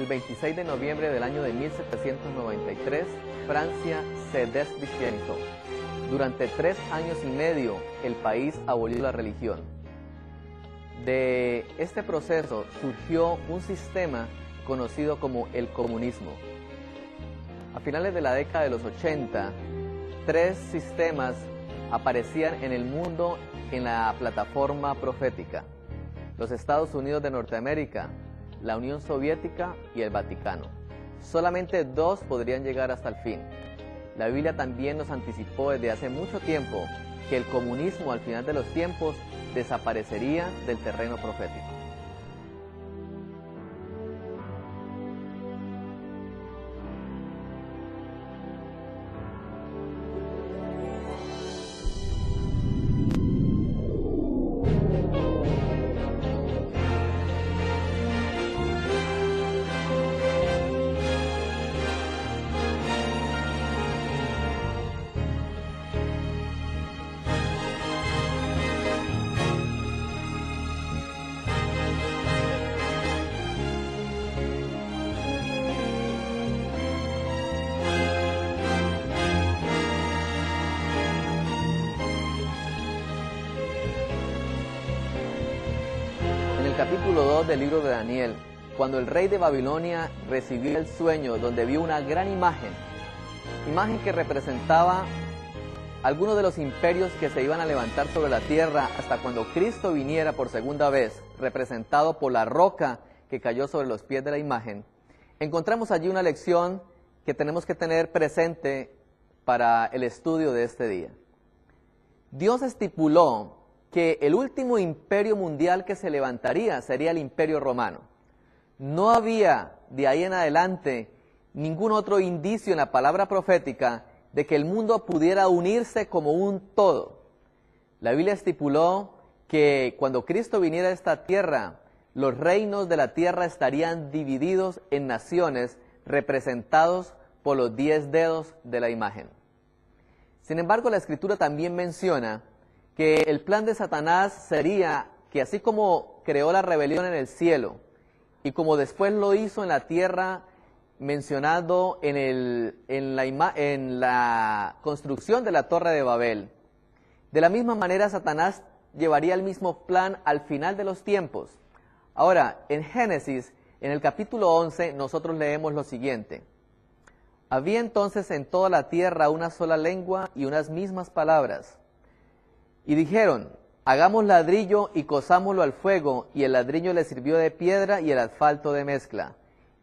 el 26 de noviembre del año de 1793, Francia se descristianizó. Durante 3 años y medio, el país abolió la religión. De este proceso surgió un sistema conocido como el comunismo. A finales de la década de los 80, 3 sistemas aparecían en el mundo en la plataforma profética: los Estados Unidos de Norteamérica, la Unión Soviética y el Vaticano. Solamente 2 podrían llegar hasta el fin. La Biblia también nos anticipó desde hace mucho tiempo que el comunismo al final de los tiempos desaparecería del terreno profético. Capítulo 2 del libro de Daniel, cuando el rey de Babilonia recibió el sueño donde vio una gran imagen que representaba algunos de los imperios que se iban a levantar sobre la tierra hasta cuando Cristo viniera por segunda vez, representado por la roca que cayó sobre los pies de la imagen. Encontramos allí una lección que tenemos que tener presente para el estudio de este día. Dios estipuló que el último imperio mundial que se levantaría sería el Imperio Romano. No había de ahí en adelante ningún otro indicio en la palabra profética de que el mundo pudiera unirse como un todo. La Biblia estipuló que cuando Cristo viniera a esta tierra, los reinos de la tierra estarían divididos en naciones representados por los 10 dedos de la imagen. Sin embargo, la Escritura también menciona que el plan de Satanás sería que así como creó la rebelión en el cielo y como después lo hizo en la tierra, mencionado en la construcción de la Torre de Babel, de la misma manera Satanás llevaría el mismo plan al final de los tiempos. Ahora, en Génesis, en el capítulo 11, nosotros leemos lo siguiente: había entonces en toda la tierra una sola lengua y unas mismas palabras. Y dijeron: hagamos ladrillo y cosámoslo al fuego, y el ladrillo le sirvió de piedra y el asfalto de mezcla.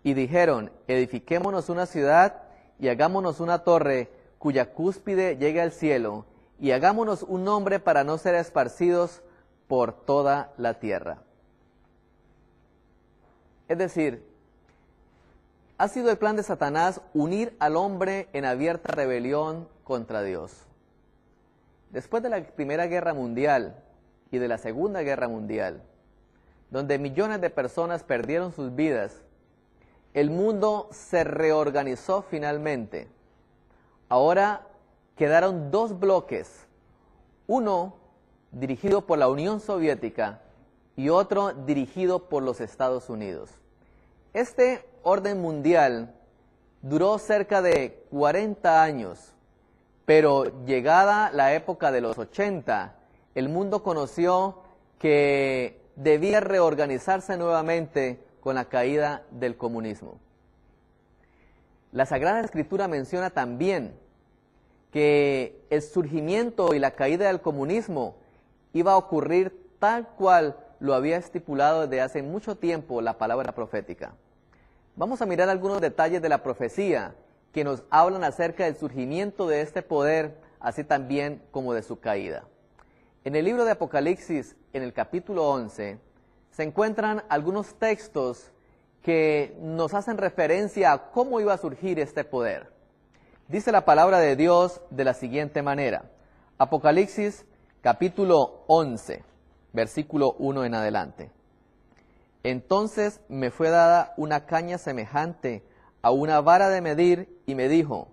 Y dijeron: edifiquémonos una ciudad y hagámonos una torre cuya cúspide llegue al cielo, y hagámonos un nombre para no ser esparcidos por toda la tierra. Es decir, ha sido el plan de Satanás unir al hombre en abierta rebelión contra Dios. Después de la Primera Guerra Mundial y de la Segunda Guerra Mundial, donde millones de personas perdieron sus vidas, el mundo se reorganizó finalmente. Ahora quedaron 2 bloques, uno dirigido por la Unión Soviética y otro dirigido por los Estados Unidos. Este orden mundial duró cerca de 40 años. Pero llegada la época de los 80, el mundo conoció que debía reorganizarse nuevamente con la caída del comunismo. La Sagrada Escritura menciona también que el surgimiento y la caída del comunismo iba a ocurrir tal cual lo había estipulado desde hace mucho tiempo la palabra profética. Vamos a mirar algunos detalles de la profecía que nos hablan acerca del surgimiento de este poder, así también como de su caída. En el libro de Apocalipsis, en el capítulo 11, se encuentran algunos textos que nos hacen referencia a cómo iba a surgir este poder. Dice la palabra de Dios de la siguiente manera: Apocalipsis capítulo 11, versículo 1 en adelante. Entonces me fue dada una caña semejante a una vara de medir, y me dijo: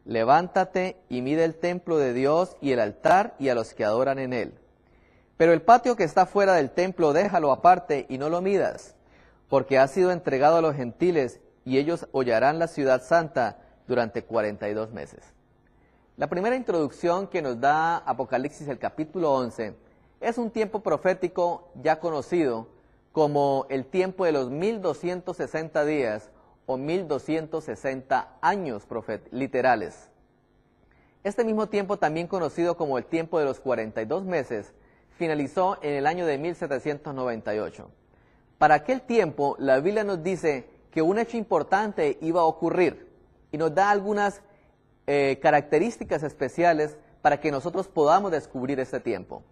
levántate y mide el templo de Dios y el altar y a los que adoran en él. Pero el patio que está fuera del templo déjalo aparte y no lo midas, porque ha sido entregado a los gentiles, y ellos hollarán la ciudad santa durante 42 meses. La primera introducción que nos da Apocalipsis, el capítulo 11, es un tiempo profético ya conocido como el tiempo de los 1260 días o 1260 años literales. Este mismo tiempo, también conocido como el tiempo de los 42 meses, finalizó en el año de 1798. Para aquel tiempo, la Biblia nos dice que un hecho importante iba a ocurrir y nos da algunas características especiales para que nosotros podamos descubrir este tiempo.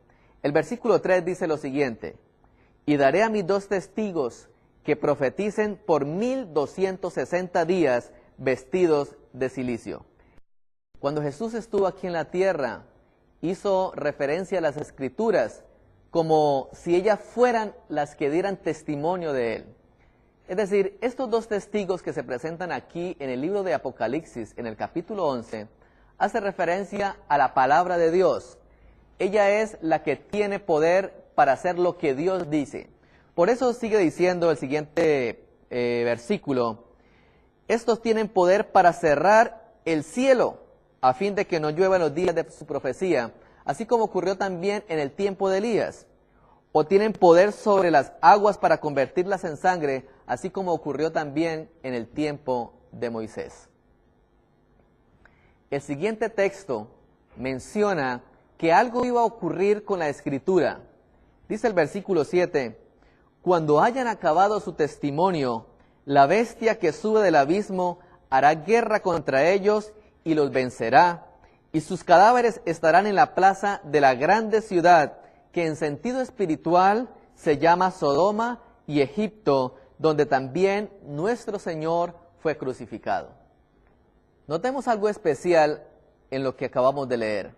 El versículo 3 dice lo siguiente: y daré a mis 2 testigos que profeticen por 1260 días vestidos de cilicio. Cuando Jesús estuvo aquí en la tierra, hizo referencia a las Escrituras como si ellas fueran las que dieran testimonio de Él. Es decir, estos 2 testigos que se presentan aquí en el libro de Apocalipsis, en el capítulo 11, hace referencia a la palabra de Dios. Ella es la que tiene poder para hacer lo que Dios dice. Por eso sigue diciendo el siguiente versículo: estos tienen poder para cerrar el cielo, a fin de que no llueva en los días de su profecía, así como ocurrió también en el tiempo de Elías. O tienen poder sobre las aguas para convertirlas en sangre, así como ocurrió también en el tiempo de Moisés. El siguiente texto menciona que algo iba a ocurrir con la Escritura. Dice el versículo 7, cuando hayan acabado su testimonio, la bestia que sube del abismo hará guerra contra ellos y los vencerá, y sus cadáveres estarán en la plaza de la grande ciudad, que en sentido espiritual se llama Sodoma y Egipto, donde también nuestro Señor fue crucificado. Notemos algo especial en lo que acabamos de leer.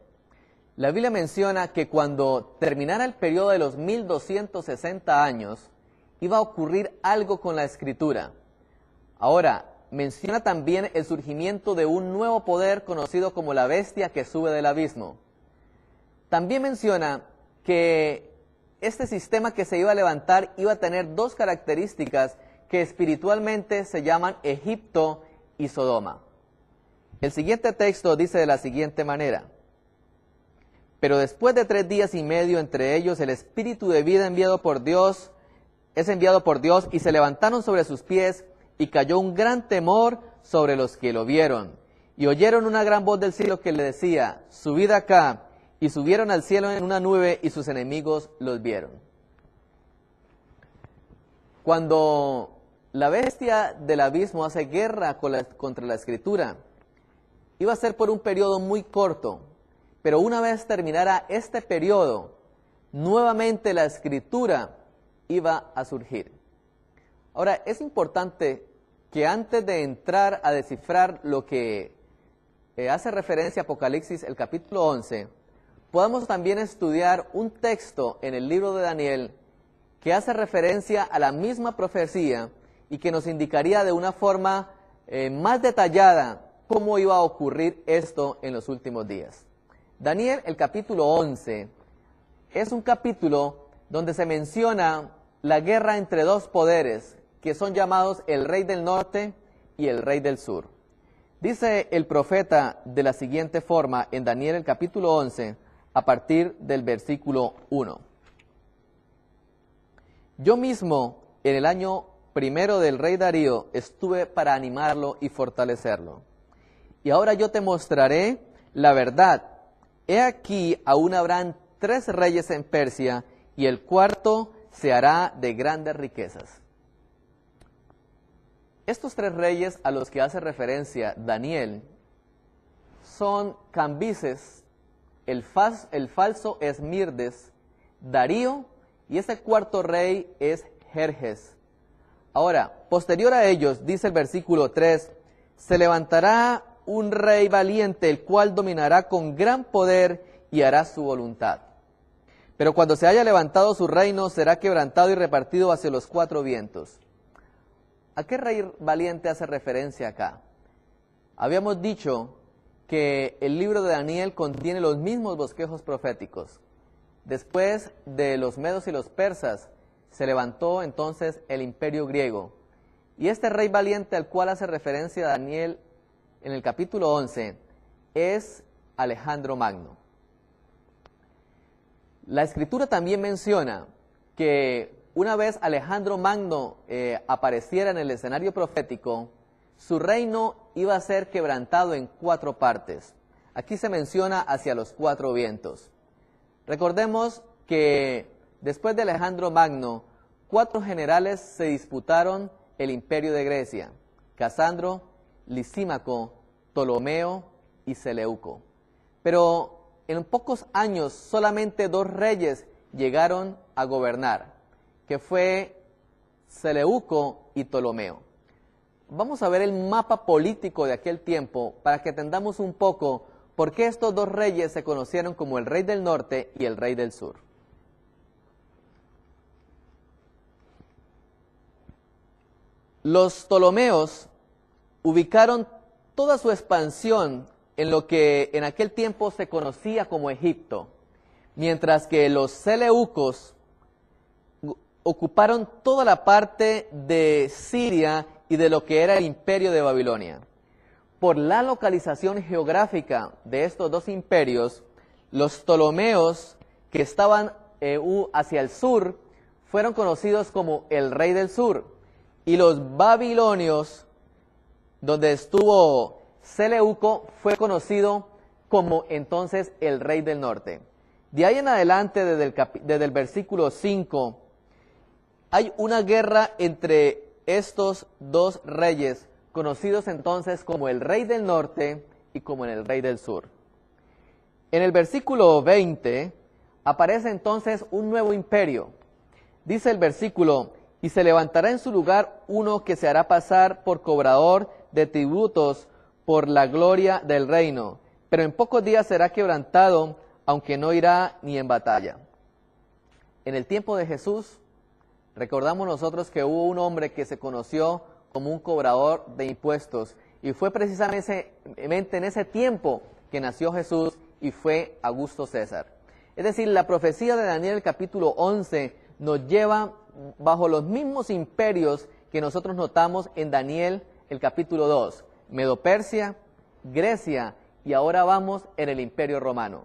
La Biblia menciona que cuando terminara el periodo de los 1260 años, iba a ocurrir algo con la Escritura. Ahora, menciona también el surgimiento de un nuevo poder conocido como la bestia que sube del abismo. También menciona que este sistema que se iba a levantar iba a tener 2 características que espiritualmente se llaman Egipto y Sodoma. El siguiente texto dice de la siguiente manera: pero después de 3 días y medio entre ellos, el espíritu de vida es enviado por Dios, y se levantaron sobre sus pies, y cayó un gran temor sobre los que lo vieron. Y oyeron una gran voz del cielo que le decía: subid acá. Y subieron al cielo en una nube, y sus enemigos los vieron. Cuando la bestia del abismo hace guerra contra la Escritura, iba a ser por un periodo muy corto, pero una vez terminara este periodo, nuevamente la Escritura iba a surgir. Ahora, es importante que antes de entrar a descifrar lo que hace referencia a Apocalipsis, el capítulo 11, podamos también estudiar un texto en el libro de Daniel que hace referencia a la misma profecía y que nos indicaría de una forma más detallada cómo iba a ocurrir esto en los últimos días. Daniel, el capítulo 11, es un capítulo donde se menciona la guerra entre 2 poderes que son llamados el rey del norte y el rey del sur. Dice el profeta de la siguiente forma en Daniel, el capítulo 11, a partir del versículo 1. Yo mismo, en el año 1 del rey Darío, estuve para animarlo y fortalecerlo. Y ahora yo te mostraré la verdad. He aquí, aún habrán 3 reyes en Persia, y el 4 se hará de grandes riquezas. Estos 3 reyes a los que hace referencia Daniel son Cambises, el falso Esmirdes, Darío, y ese 4 rey es Jerjes. Ahora, posterior a ellos, dice el versículo 3, se levantará un rey valiente, el cual dominará con gran poder y hará su voluntad. Pero cuando se haya levantado su reino, será quebrantado y repartido hacia los 4 vientos. ¿A qué rey valiente hace referencia acá? Habíamos dicho que el libro de Daniel contiene los mismos bosquejos proféticos. Después de los medos y los persas, se levantó entonces el imperio griego. Y este rey valiente al cual hace referencia Daniel en el capítulo 11 es Alejandro Magno. La Escritura también menciona que una vez Alejandro Magno apareciera en el escenario profético, su reino iba a ser quebrantado en 4 partes. Aquí se menciona hacia los 4 vientos. Recordemos que después de Alejandro Magno, 4 generales se disputaron el imperio de Grecia: Casandro, Lisímaco, Ptolomeo y Seleuco. Pero en pocos años solamente 2 reyes llegaron a gobernar, que fue Seleuco y Ptolomeo. Vamos a ver el mapa político de aquel tiempo para que entendamos un poco por qué estos 2 reyes se conocieron como el rey del norte y el rey del sur. Los Ptolomeos ubicaron toda su expansión en lo que en aquel tiempo se conocía como Egipto, mientras que los Seleucos ocuparon toda la parte de Siria y de lo que era el imperio de Babilonia. Por la localización geográfica de estos 2 imperios, los Ptolomeos, que estaban hacia el sur, fueron conocidos como el rey del sur, y los babilonios, donde estuvo Seleuco, fue conocido como entonces el rey del norte. De ahí en adelante, desde el versículo 5, hay una guerra entre estos 2 reyes, conocidos entonces como el rey del norte y como el rey del sur. En el versículo 20 aparece entonces un nuevo imperio. Dice el versículo: y se levantará en su lugar uno que se hará pasar por cobrador de tributos por la gloria del reino, pero en pocos días será quebrantado, aunque no irá ni en batalla. En el tiempo de Jesús, recordamos nosotros que hubo un hombre que se conoció como un cobrador de impuestos, y fue precisamente en ese tiempo que nació Jesús, y fue Augusto César. Es decir, la profecía de Daniel capítulo 11 nos lleva bajo los mismos imperios que nosotros notamos en Daniel el capítulo 2, Medo-Persia, Grecia, y ahora vamos en el imperio romano.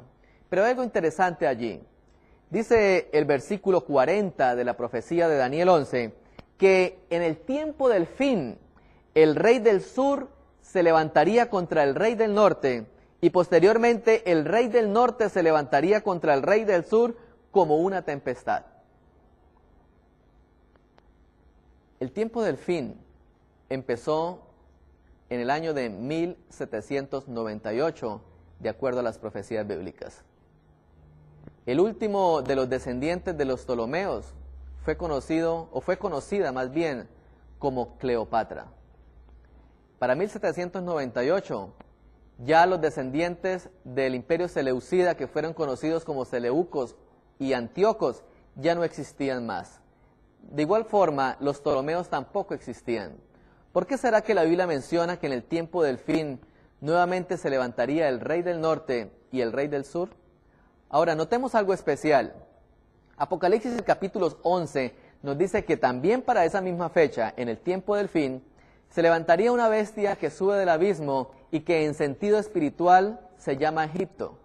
Pero hay algo interesante allí. Dice el versículo 40 de la profecía de Daniel 11, que en el tiempo del fin, el rey del sur se levantaría contra el rey del norte, y posteriormente el rey del norte se levantaría contra el rey del sur como una tempestad. El tiempo del fin empezó en el año de 1798, de acuerdo a las profecías bíblicas. El último de los descendientes de los Ptolomeos fue conocida más bien como Cleopatra. Para 1798, ya los descendientes del imperio seleucida, que fueron conocidos como Seleucos y Antíocos, ya no existían más. De igual forma, los Ptolomeos tampoco existían. ¿Por qué será que la Biblia menciona que en el tiempo del fin nuevamente se levantaría el rey del norte y el rey del sur? Ahora, notemos algo especial. Apocalipsis capítulo 11 nos dice que también para esa misma fecha, en el tiempo del fin, se levantaría una bestia que sube del abismo y que en sentido espiritual se llama Egipto.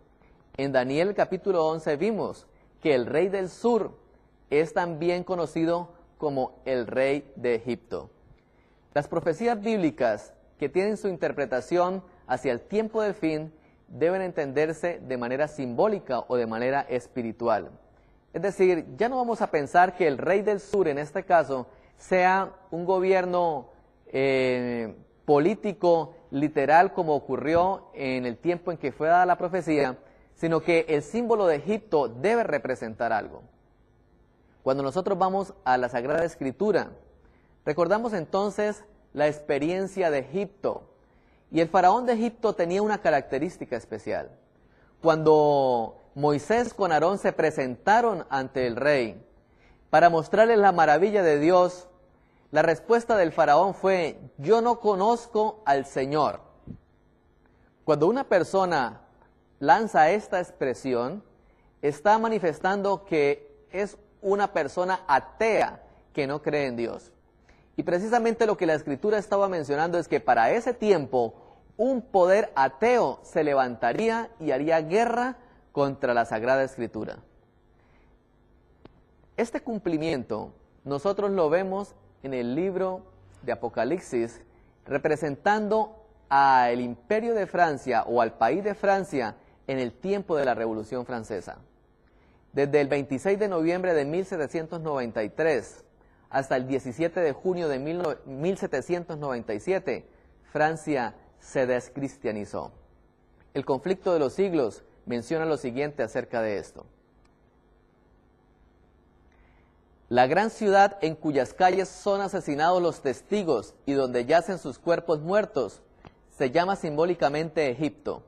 En Daniel capítulo 11 vimos que el rey del sur es también conocido como el rey de Egipto. Las profecías bíblicas que tienen su interpretación hacia el tiempo del fin deben entenderse de manera simbólica o de manera espiritual. Es decir, ya no vamos a pensar que el rey del sur, en este caso, sea un gobierno político literal como ocurrió en el tiempo en que fue dada la profecía, sino que el símbolo de Egipto debe representar algo. Cuando nosotros vamos a la Sagrada Escritura, recordamos entonces la experiencia de Egipto. Y el faraón de Egipto tenía una característica especial. Cuando Moisés con Aarón se presentaron ante el rey para mostrarles la maravilla de Dios, la respuesta del faraón fue: yo no conozco al Señor. Cuando una persona lanza esta expresión, está manifestando que es una persona atea que no cree en Dios. Y precisamente lo que la Escritura estaba mencionando es que para ese tiempo un poder ateo se levantaría y haría guerra contra la Sagrada Escritura. Este cumplimiento nosotros lo vemos en el libro de Apocalipsis, representando al imperio de Francia o al país de Francia en el tiempo de la Revolución Francesa. Desde el 26 de noviembre de 1793 hasta el 17 de junio de 1797, Francia se descristianizó. El conflicto de los siglos menciona lo siguiente acerca de esto. La gran ciudad en cuyas calles son asesinados los testigos y donde yacen sus cuerpos muertos, se llama simbólicamente Egipto.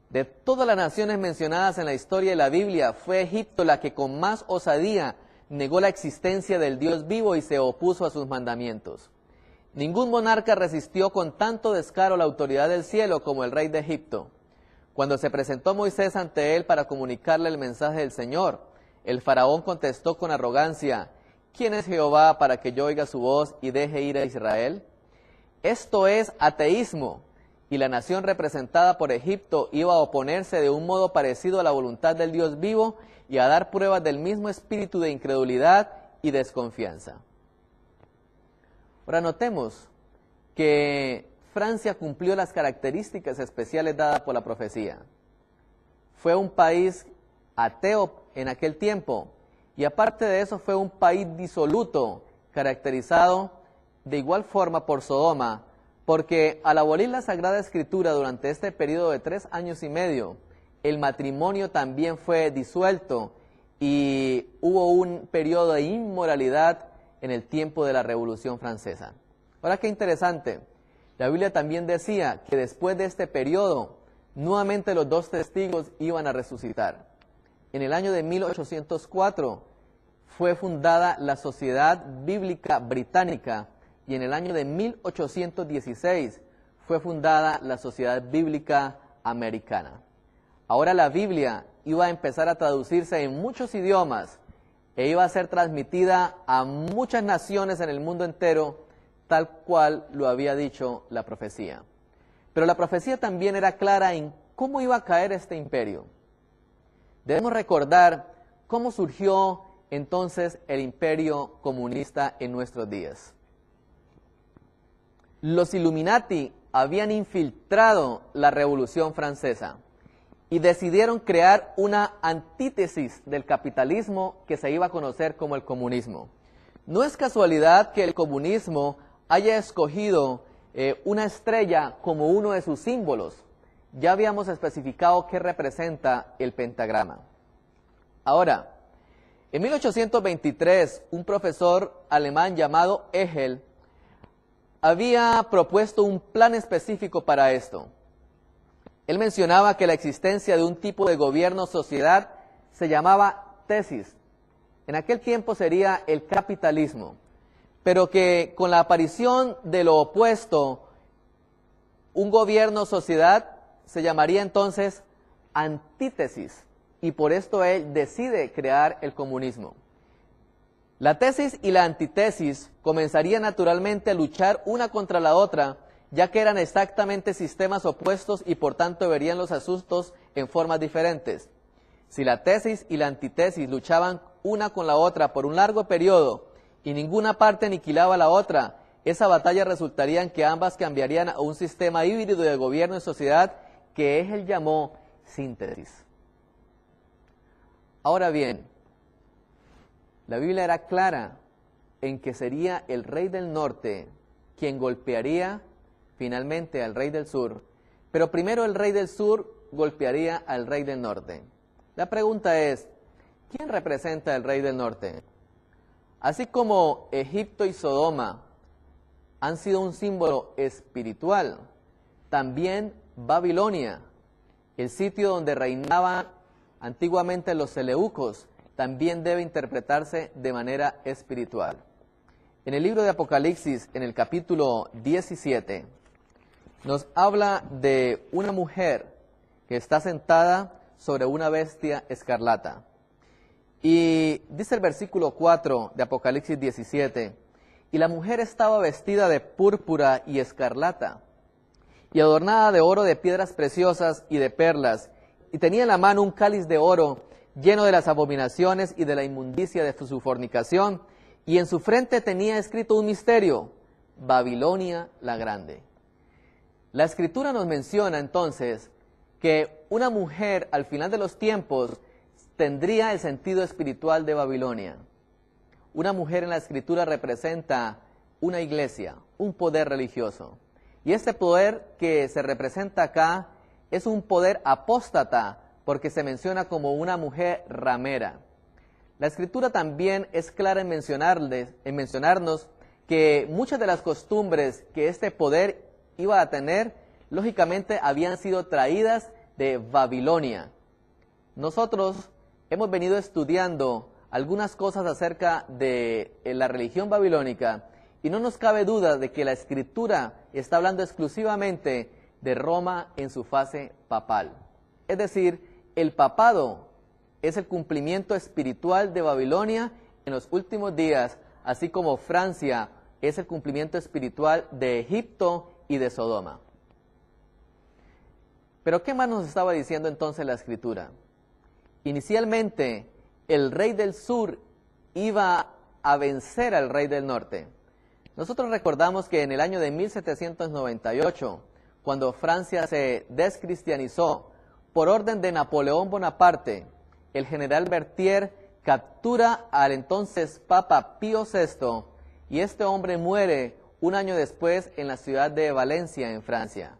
De todas las naciones mencionadas en la historia de la Biblia, fue Egipto la que con más osadía negó la existencia del Dios vivo y se opuso a sus mandamientos. Ningún monarca resistió con tanto descaro la autoridad del cielo como el rey de Egipto. Cuando se presentó Moisés ante él para comunicarle el mensaje del Señor, el faraón contestó con arrogancia: ¿quién es Jehová para que yo oiga su voz y deje ir a Israel? Esto es ateísmo, y la nación representada por Egipto iba a oponerse de un modo parecido a la voluntad del Dios vivo y a dar pruebas del mismo espíritu de incredulidad y desconfianza. Ahora notemos que Francia cumplió las características especiales dadas por la profecía. Fue un país ateo en aquel tiempo, y aparte de eso fue un país disoluto, caracterizado de igual forma por Sodoma, porque al abolir la Sagrada Escritura durante este periodo de 3 años y medio, el matrimonio también fue disuelto y hubo un periodo de inmoralidad en el tiempo de la Revolución Francesa. Ahora, qué interesante, la Biblia también decía que después de este periodo, nuevamente los 2 testigos iban a resucitar. En el año de 1804 fue fundada la Sociedad Bíblica Británica y en el año de 1816 fue fundada la Sociedad Bíblica Americana. Ahora la Biblia iba a empezar a traducirse en muchos idiomas e iba a ser transmitida a muchas naciones en el mundo entero, tal cual lo había dicho la profecía. Pero la profecía también era clara en cómo iba a caer este imperio. Debemos recordar cómo surgió entonces el imperio comunista en nuestros días. Los Illuminati habían infiltrado la Revolución Francesa y decidieron crear una antítesis del capitalismo que se iba a conocer como el comunismo. No es casualidad que el comunismo haya escogido una estrella como uno de sus símbolos. Ya habíamos especificado qué representa el pentagrama. Ahora, en 1823, un profesor alemán llamado Hegel había propuesto un plan específico para esto. Él mencionaba que la existencia de un tipo de gobierno-sociedad se llamaba tesis. En aquel tiempo sería el capitalismo, pero que con la aparición de lo opuesto, un gobierno-sociedad se llamaría entonces antítesis, y por esto él decide crear el comunismo. La tesis y la antítesis comenzarían naturalmente a luchar una contra la otra, ya que eran exactamente sistemas opuestos y por tanto verían los asuntos en formas diferentes. Si la tesis y la antítesis luchaban una con la otra por un largo periodo y ninguna parte aniquilaba a la otra, esa batalla resultaría en que ambas cambiarían a un sistema híbrido de gobierno y sociedad que Hegel llamó síntesis. Ahora bien, la Biblia era clara en que sería el rey del norte quien golpearía finalmente al rey del sur, pero primero el rey del sur golpearía al rey del norte. La pregunta es, ¿quién representa al rey del norte? Así como Egipto y Sodoma han sido un símbolo espiritual, también Babilonia, el sitio donde reinaban antiguamente los seleucos, también debe interpretarse de manera espiritual. En el libro de Apocalipsis, en el capítulo 17, nos habla de una mujer que está sentada sobre una bestia escarlata. Y dice el versículo 4 de Apocalipsis 17, y la mujer estaba vestida de púrpura y escarlata, y adornada de oro, de piedras preciosas y de perlas, y tenía en la mano un cáliz de oro lleno de las abominaciones y de la inmundicia de su fornicación, y en su frente tenía escrito un misterio: Babilonia la Grande. La Escritura nos menciona entonces que una mujer al final de los tiempos tendría el sentido espiritual de Babilonia. Una mujer en la Escritura representa una iglesia, un poder religioso. Y este poder que se representa acá es un poder apóstata, porque se menciona como una mujer ramera. La Escritura también es clara en mencionarnos que muchas de las costumbres que este poder iba a tener, lógicamente habían sido traídas de Babilonia. Nosotros hemos venido estudiando algunas cosas acerca de la religión babilónica y no nos cabe duda de que la Escritura está hablando exclusivamente de Roma en su fase papal. Es decir, el papado es el cumplimiento espiritual de Babilonia en los últimos días, así como Francia es el cumplimiento espiritual de Egipto y de Sodoma. Pero ¿qué más nos estaba diciendo entonces la Escritura? Inicialmente, el rey del sur iba a vencer al rey del norte. Nosotros recordamos que en el año de 1798, cuando Francia se descristianizó, por orden de Napoleón Bonaparte, el general Berthier captura al entonces Papa Pío VI, y este hombre muere un año después en la ciudad de Valencia, en Francia.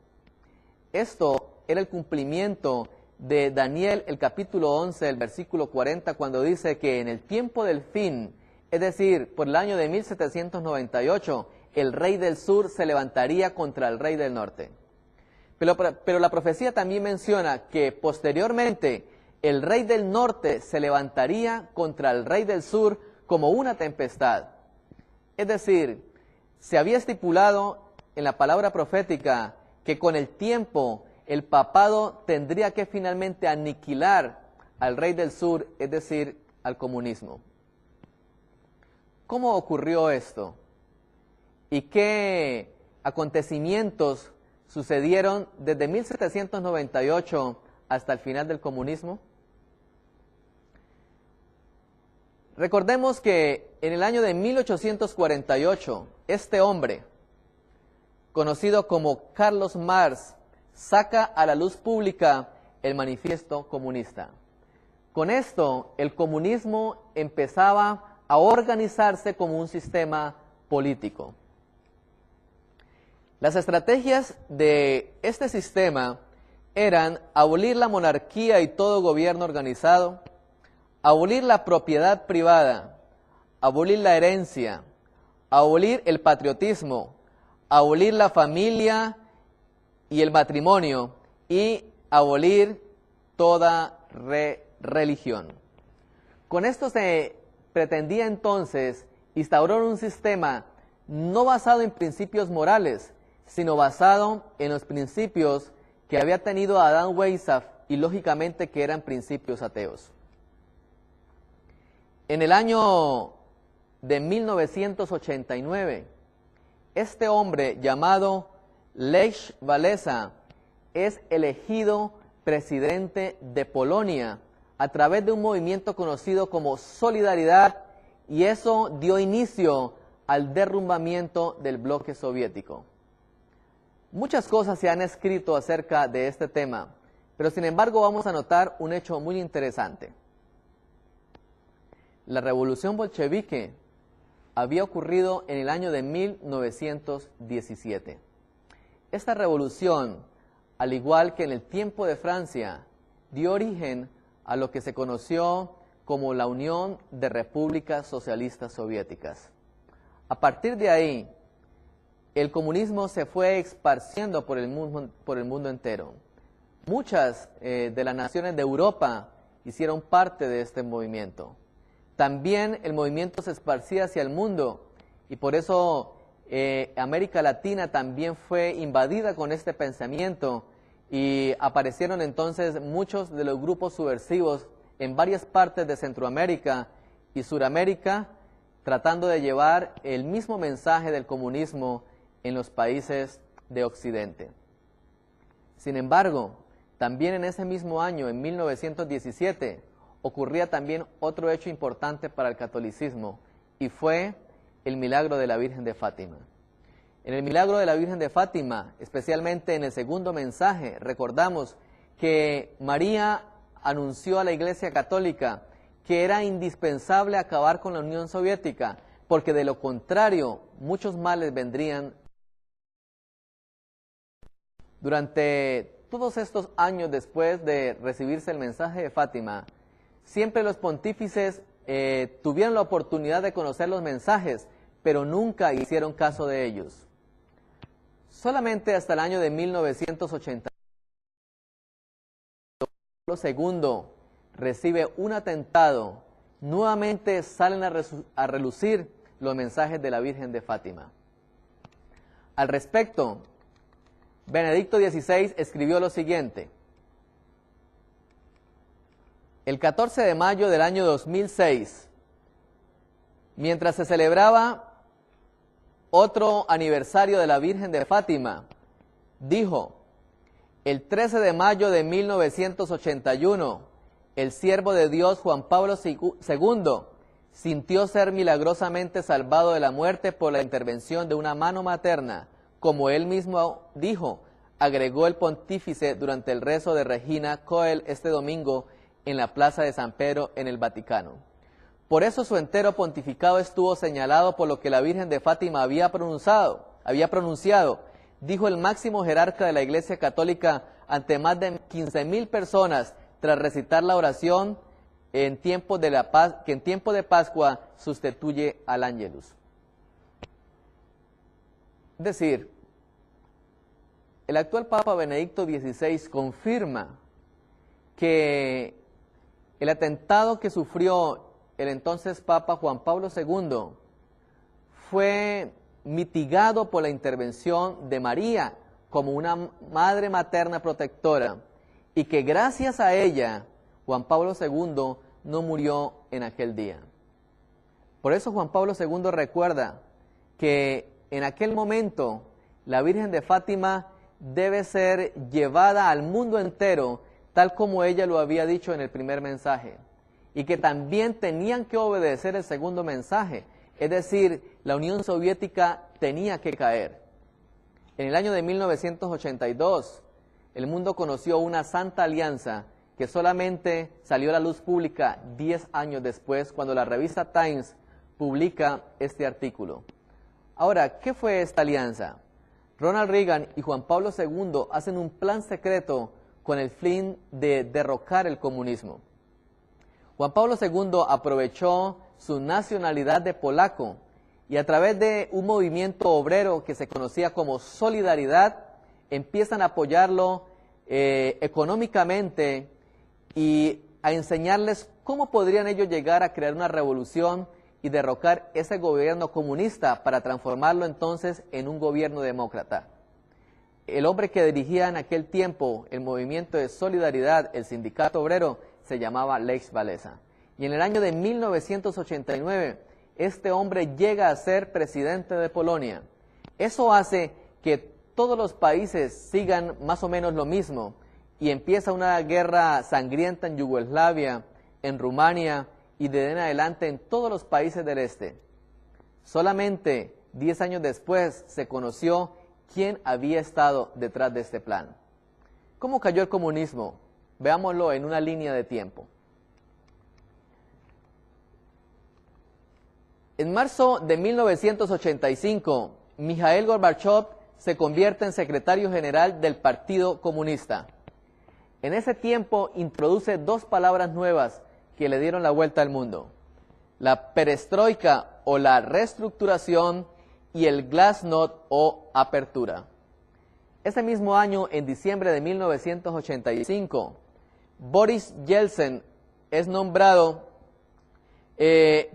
Esto era el cumplimiento de Daniel, el capítulo 11, el versículo 40, cuando dice que en el tiempo del fin, es decir, por el año de 1798, el rey del sur se levantaría contra el rey del norte. Pero la profecía también menciona que posteriormente el rey del norte se levantaría contra el rey del sur como una tempestad. Es decir, se había estipulado en la palabra profética que con el tiempo el papado tendría que finalmente aniquilar al rey del sur, es decir, al comunismo. ¿Cómo ocurrió esto? ¿Y qué acontecimientos sucedieron desde 1798 hasta el final del comunismo? Recordemos que en el año de 1848, este hombre, conocido como Carlos Marx, saca a la luz pública el Manifiesto Comunista. Con esto, el comunismo empezaba a organizarse como un sistema político. Las estrategias de este sistema eran abolir la monarquía y todo gobierno organizado, abolir la propiedad privada, abolir la herencia, abolir el patriotismo, abolir la familia y el matrimonio y abolir toda religión. Con esto se pretendía entonces instaurar un sistema no basado en principios morales, sino basado en los principios que había tenido Adán Weishaupt y lógicamente que eran principios ateos. En el año de 1989, este hombre llamado Lech Walesa es elegido presidente de Polonia a través de un movimiento conocido como Solidaridad, y eso dio inicio al derrumbamiento del bloque soviético. Muchas cosas se han escrito acerca de este tema, pero sin embargo vamos a notar un hecho muy interesante. La revolución bolchevique había ocurrido en el año de 1917. Esta revolución, al igual que en el tiempo de Francia, dio origen a lo que se conoció como la Unión de Repúblicas Socialistas Soviéticas. A partir de ahí, el comunismo se fue esparciendo por el mundo entero. Muchas de las naciones de Europa hicieron parte de este movimiento. También el movimiento se esparcía hacia el mundo y por eso América Latina también fue invadida con este pensamiento y aparecieron entonces muchos de los grupos subversivos en varias partes de Centroamérica y Suramérica, tratando de llevar el mismo mensaje del comunismo en los países de Occidente. Sin embargo, también en ese mismo año, en 1917, ocurría también otro hecho importante para el catolicismo, y fue el milagro de la Virgen de Fátima. En el milagro de la Virgen de Fátima, especialmente en el segundo mensaje, recordamos que María anunció a la Iglesia Católica que era indispensable acabar con la Unión Soviética, porque de lo contrario, muchos males vendrían. Durante todos estos años después de recibirse el mensaje de Fátima, siempre los pontífices tuvieron la oportunidad de conocer los mensajes, pero nunca hicieron caso de ellos. Solamente hasta el año de 1980, Pablo II recibe un atentado, nuevamente salen a relucir los mensajes de la Virgen de Fátima. Al respecto, Benedicto XVI escribió lo siguiente: el 14 de mayo del año 2006, mientras se celebraba otro aniversario de la Virgen de Fátima, dijo: el 13 de mayo de 1981, el siervo de Dios Juan Pablo II sintió ser milagrosamente salvado de la muerte por la intervención de una mano materna, como él mismo dijo, agregó el pontífice durante el rezo de Regina Coeli este domingo en la Plaza de San Pedro en el Vaticano. Por eso su entero pontificado estuvo señalado por lo que la Virgen de Fátima había pronunciado, dijo el máximo jerarca de la Iglesia Católica ante más de 15,000 personas tras recitar la oración que en tiempo de Pascua sustituye al Ángelus. Es decir, el actual Papa Benedicto XVI confirma que el atentado que sufrió el entonces Papa Juan Pablo II fue mitigado por la intervención de María como una madre materna protectora, y que gracias a ella Juan Pablo II no murió en aquel día. Por eso Juan Pablo II recuerda que en aquel momento la Virgen de Fátima debe ser llevada al mundo entero, tal como ella lo había dicho en el primer mensaje, y que también tenían que obedecer el segundo mensaje, es decir, la Unión Soviética tenía que caer. En el año de 1982, el mundo conoció una santa alianza que solamente salió a la luz pública 10 años después, cuando la revista Times publica este artículo. Ahora, ¿qué fue esta alianza? Ronald Reagan y Juan Pablo II hacen un plan secreto con el fin de derrocar el comunismo. Juan Pablo II aprovechó su nacionalidad de polaco y a través de un movimiento obrero que se conocía como Solidaridad, empiezan a apoyarlo económicamente y a enseñarles cómo podrían ellos llegar a crear una revolución y derrocar ese gobierno comunista para transformarlo entonces en un gobierno demócrata. El hombre que dirigía en aquel tiempo el movimiento de Solidaridad, el sindicato obrero, se llamaba Lech Walesa. Y en el año de 1989, este hombre llega a ser presidente de Polonia. Eso hace que todos los países sigan más o menos lo mismo, y empieza una guerra sangrienta en Yugoslavia, en Rumania, y de ahí en adelante en todos los países del este. Solamente 10 años después se conoció quién había estado detrás de este plan. ¿Cómo cayó el comunismo? Veámoslo en una línea de tiempo. En marzo de 1985, Mikhail Gorbachev se convierte en secretario general del Partido Comunista. En ese tiempo introduce dos palabras nuevas que le dieron la vuelta al mundo: la perestroika o la reestructuración y el glasnost o apertura. Ese mismo año, en diciembre de 1985, Boris Yeltsin es nombrado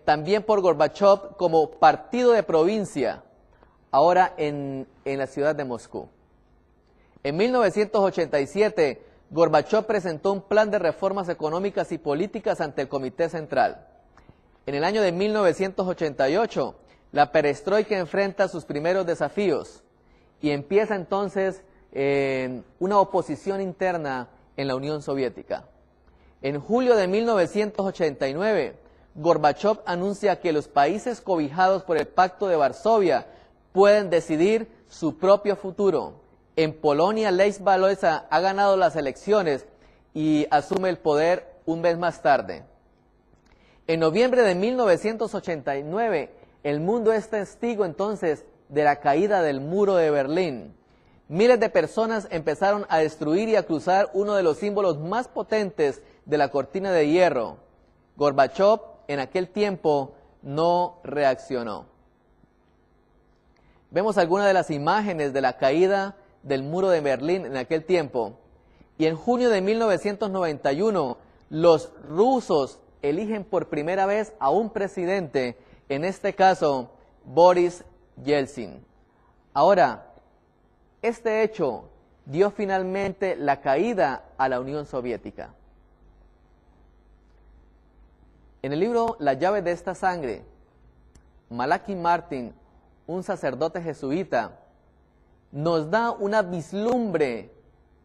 también por Gorbachev como partido de provincia, ahora en la ciudad de Moscú. En 1987, Gorbachev presentó un plan de reformas económicas y políticas ante el Comité Central. En el año de 1988, la perestroika enfrenta sus primeros desafíos y empieza entonces una oposición interna en la Unión Soviética. En julio de 1989, Gorbachov anuncia que los países cobijados por el Pacto de Varsovia pueden decidir su propio futuro. En Polonia, Lech Wałęsa ha ganado las elecciones y asume el poder un mes más tarde. En noviembre de 1989, el mundo es testigo entonces de la caída del muro de Berlín. Miles de personas empezaron a destruir y a cruzar uno de los símbolos más potentes de la cortina de hierro. Gorbachov en aquel tiempo no reaccionó. Vemos algunas de las imágenes de la caída del muro de Berlín en aquel tiempo. Y en junio de 1991, los rusos eligen por primera vez a un presidente, en este caso, Boris Yeltsin. Ahora, este hecho dio finalmente la caída a la Unión Soviética. En el libro La llave de esta sangre, Malachi Martin, un sacerdote jesuita, nos da una vislumbre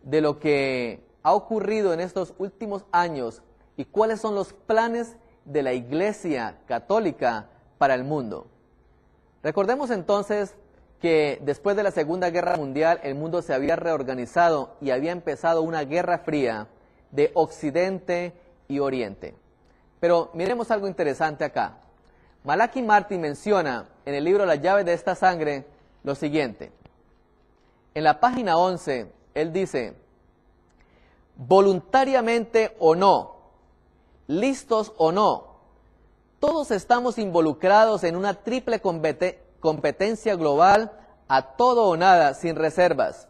de lo que ha ocurrido en estos últimos años y cuáles son los planes de la Iglesia Católica para el mundo. Recordemos entonces que después de la Segunda Guerra Mundial el mundo se había reorganizado y había empezado una guerra fría de Occidente y Oriente. Pero miremos algo interesante acá. Malachi Martin menciona en el libro La llave de esta sangre lo siguiente. En la página 11, él dice, voluntariamente o no, listos o no, todos estamos involucrados en una triple competencia global a todo o nada, sin reservas.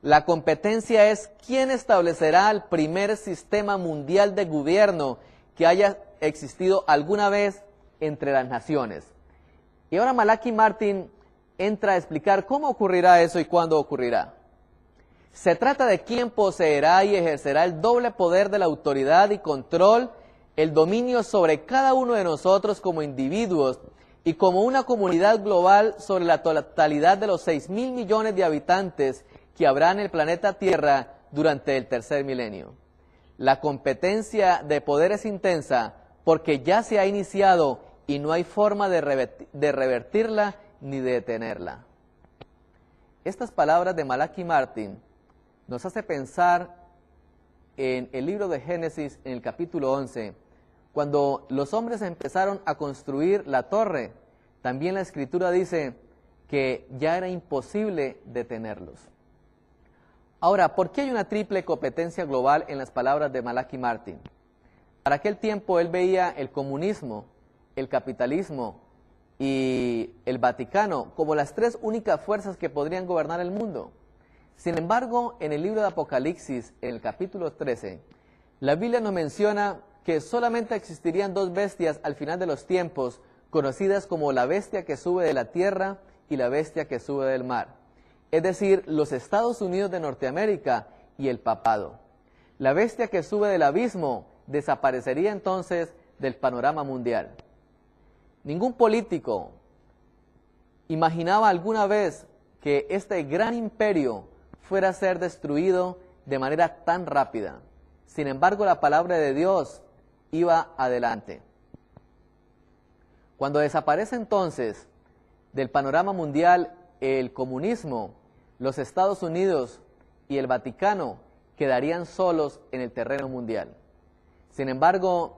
La competencia es quién establecerá el primer sistema mundial de gobierno que haya existido alguna vez entre las naciones. Y ahora Malachi Martin entra a explicar cómo ocurrirá eso y cuándo ocurrirá. Se trata de quién poseerá y ejercerá el doble poder de la autoridad y control, el dominio sobre cada uno de nosotros como individuos y como una comunidad global sobre la totalidad de los 6.000 millones de habitantes que habrá en el planeta Tierra durante el tercer milenio. La competencia de poder es intensa porque ya se ha iniciado y no hay forma de revertirla ni de detenerla. Estas palabras de Malachi Martin nos hace pensar en el libro de Génesis, en el capítulo 11, cuando los hombres empezaron a construir la torre. También la Escritura dice que ya era imposible detenerlos. Ahora, ¿por qué hay una triple competencia global en las palabras de Malachi Martin? Para aquel tiempo él veía el comunismo, el capitalismo y el Vaticano como las tres únicas fuerzas que podrían gobernar el mundo. Sin embargo, en el libro de Apocalipsis, en el capítulo 13, la Biblia nos menciona que solamente existirían dos bestias al final de los tiempos, conocidas como la bestia que sube de la tierra y la bestia que sube del mar. Es decir, los Estados Unidos de Norteamérica y el papado. La bestia que sube del abismo desaparecería entonces del panorama mundial. Ningún político imaginaba alguna vez que este gran imperio fuera a ser destruido de manera tan rápida. Sin embargo, la palabra de Dios iba adelante. Cuando desaparece entonces del panorama mundial el comunismo, los Estados Unidos y el Vaticano quedarían solos en el terreno mundial. Sin embargo,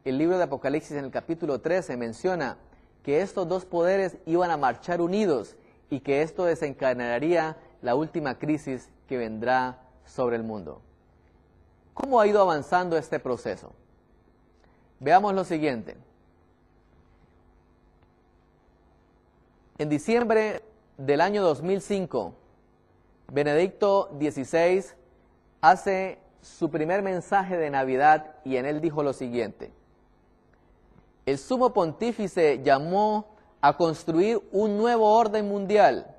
el libro de Apocalipsis en el capítulo 13 menciona que estos dos poderes iban a marchar unidos y que esto desencadenaría la última crisis que vendrá sobre el mundo. ¿Cómo ha ido avanzando este proceso? Veamos lo siguiente. En diciembre del año 2005, Benedicto XVI hace su primer mensaje de Navidad y en él dijo lo siguiente. El sumo pontífice llamó a construir un nuevo orden mundial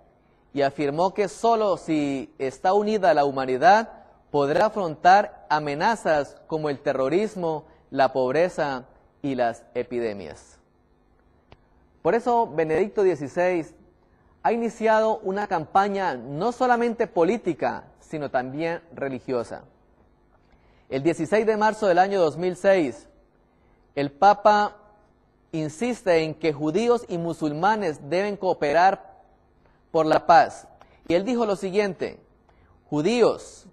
y afirmó que solo si está unida la humanidad podrá afrontar amenazas como el terrorismo, la pobreza y las epidemias. Por eso Benedicto XVI ha iniciado una campaña no solamente política, sino también religiosa. El 16 de marzo del año 2006, el Papa insiste en que judíos y musulmanes deben cooperar por la paz. Y él dijo lo siguiente: judíos,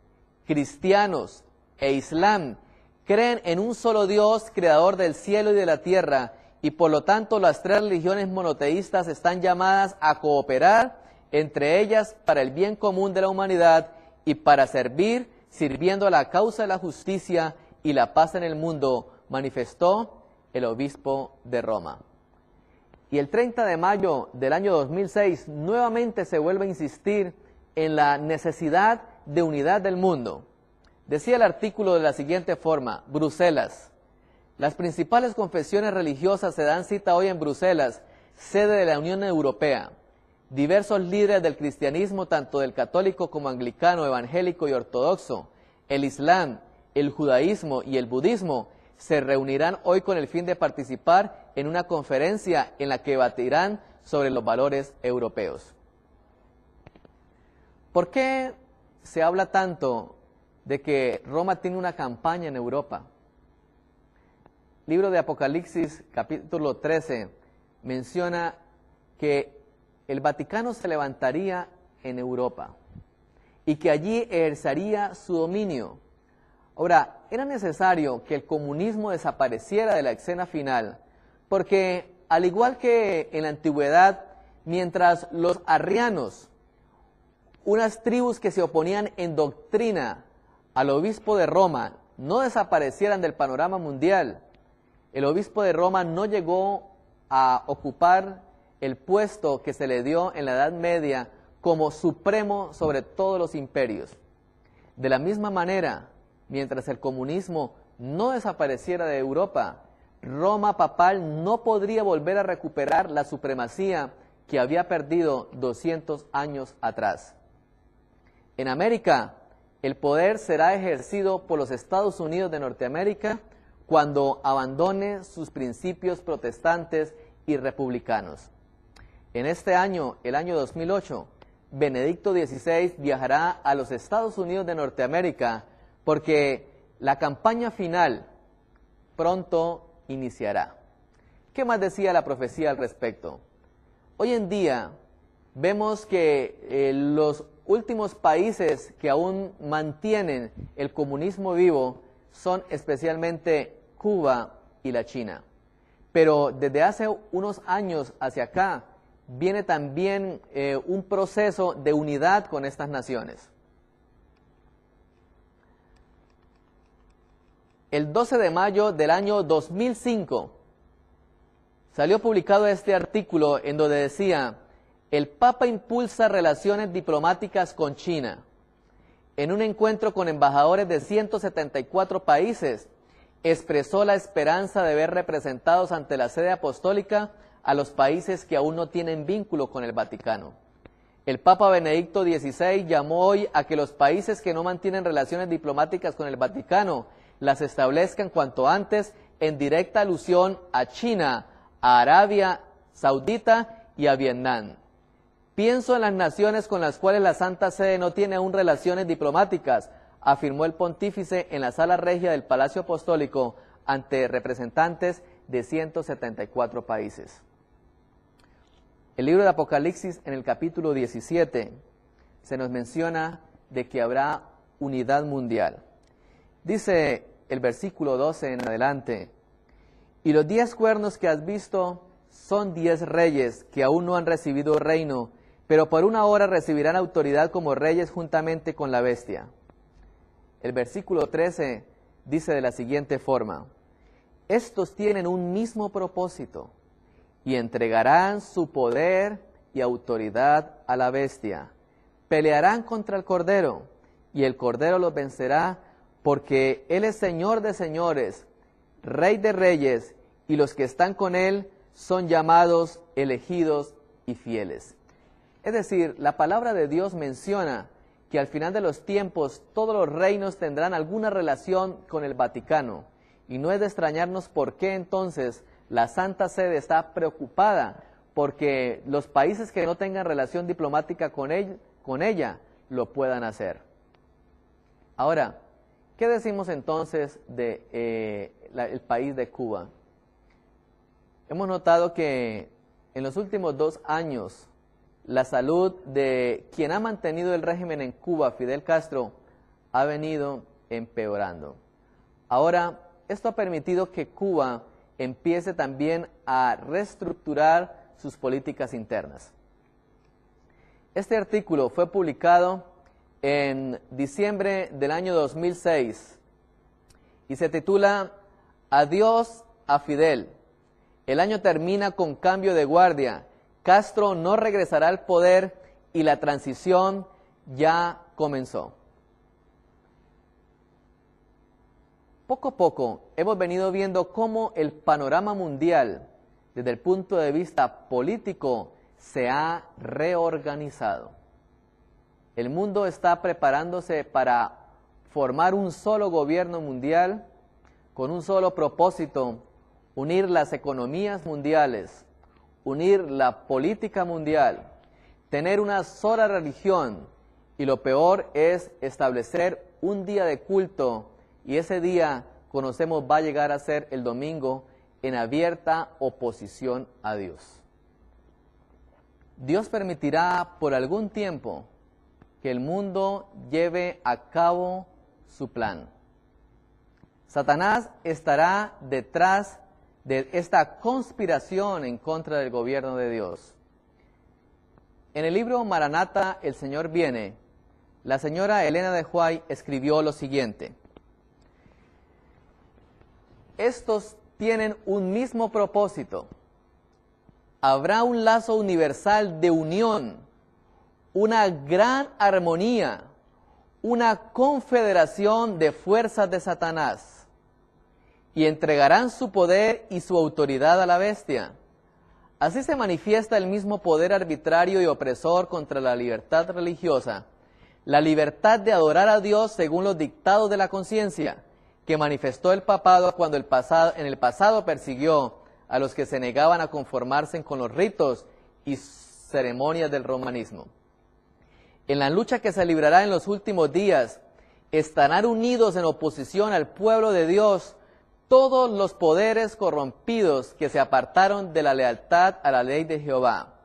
cristianos e islam creen en un solo Dios, creador del cielo y de la tierra, y por lo tanto las tres religiones monoteístas están llamadas a cooperar entre ellas para el bien común de la humanidad y para servir, sirviendo a la causa de la justicia y la paz en el mundo, manifestó el obispo de Roma. Y el 30 de mayo del año 2006 nuevamente se vuelve a insistir en la necesidad de unidad del mundo. Decía el artículo de la siguiente forma: Bruselas. Las principales confesiones religiosas se dan cita hoy en Bruselas, sede de la Unión Europea. Diversos líderes del cristianismo, tanto del católico como anglicano, evangélico y ortodoxo, el islam, el judaísmo y el budismo, se reunirán hoy con el fin de participar en una conferencia en la que debatirán sobre los valores europeos. ¿Por qué se habla tanto de que Roma tiene una campaña en Europa? Libro de Apocalipsis, capítulo 13, menciona que el Vaticano se levantaría en Europa y que allí ejercería su dominio. Ahora, era necesario que el comunismo desapareciera de la escena final, porque al igual que en la antigüedad, mientras los arrianos, unas tribus que se oponían en doctrina al obispo de Roma, no desaparecieran del panorama mundial, el obispo de Roma no llegó a ocupar el puesto que se le dio en la Edad Media como supremo sobre todos los imperios. De la misma manera, mientras el comunismo no desapareciera de Europa, Roma papal no podría volver a recuperar la supremacía que había perdido 200 años atrás. En América, el poder será ejercido por los Estados Unidos de Norteamérica cuando abandone sus principios protestantes y republicanos. En este año, el año 2008, Benedicto XVI viajará a los Estados Unidos de Norteamérica porque la campaña final pronto iniciará. ¿Qué más decía la profecía al respecto? Hoy en día vemos que los últimos países que aún mantienen el comunismo vivo son especialmente Cuba y la China. Pero desde hace unos años hacia acá viene también un proceso de unidad con estas naciones. El 12 de mayo del año 2005 salió publicado este artículo en donde decía: el Papa impulsa relaciones diplomáticas con China. En un encuentro con embajadores de 174 países, expresó la esperanza de ver representados ante la sede apostólica a los países que aún no tienen vínculo con el Vaticano. El Papa Benedicto XVI llamó hoy a que los países que no mantienen relaciones diplomáticas con el Vaticano las establezcan cuanto antes, en directa alusión a China, a Arabia Saudita y a Vietnam. Pienso en las naciones con las cuales la Santa Sede no tiene aún relaciones diplomáticas, afirmó el pontífice en la sala regia del Palacio Apostólico ante representantes de 174 países. El libro de Apocalipsis, en el capítulo 17, se nos menciona de que habrá unidad mundial. Dice el versículo 12 en adelante: y los 10 cuernos que has visto son 10 reyes que aún no han recibido reino, pero por una hora recibirán autoridad como reyes juntamente con la bestia. El versículo 13 dice de la siguiente forma: estos tienen un mismo propósito y entregarán su poder y autoridad a la bestia. Pelearán contra el Cordero y el Cordero los vencerá, porque Él es Señor de señores, Rey de reyes, y los que están con Él son llamados, elegidos y fieles. Es decir, la palabra de Dios menciona que al final de los tiempos todos los reinos tendrán alguna relación con el Vaticano Y no es de extrañarnos por qué entonces la Santa Sede está preocupada porque los países que no tengan relación diplomática con ella lo puedan hacer. Ahora, ¿qué decimos entonces de el país de Cuba? Hemos notado que en los últimos 2 años la salud de quien ha mantenido el régimen en Cuba, Fidel Castro, ha venido empeorando. Ahora, esto ha permitido que Cuba empiece también a reestructurar sus políticas internas. Este artículo fue publicado en diciembre del año 2006 y se titula Adiós a Fidel. El año termina con cambio de guardia. Castro no regresará al poder y la transición ya comenzó. Poco a poco hemos venido viendo cómo el panorama mundial, desde el punto de vista político, se ha reorganizado. El mundo está preparándose para formar un solo gobierno mundial con un solo propósito: unir las economías mundiales, unir la política mundial, tener una sola religión y lo peor es establecer un día de culto, y ese día, conocemos, va a llegar a ser el domingo, en abierta oposición a Dios. Dios permitirá por algún tiempo que el mundo lleve a cabo su plan. Satanás estará detrás de esta conspiración en contra del gobierno de Dios. En el libro Maranata, el Señor viene, la señora Elena de White escribió lo siguiente: estos tienen un mismo propósito. Habrá un lazo universal de unión, una gran armonía, una confederación de fuerzas de Satanás, y entregarán su poder y su autoridad a la bestia. Así se manifiesta el mismo poder arbitrario y opresor contra la libertad religiosa, la libertad de adorar a Dios según los dictados de la conciencia, que manifestó el papado cuando en el pasado persiguió a los que se negaban a conformarse con los ritos y ceremonias del romanismo. En la lucha que se librará en los últimos días, estarán unidos en oposición al pueblo de Dios todos los poderes corrompidos que se apartaron de la lealtad a la ley de Jehová.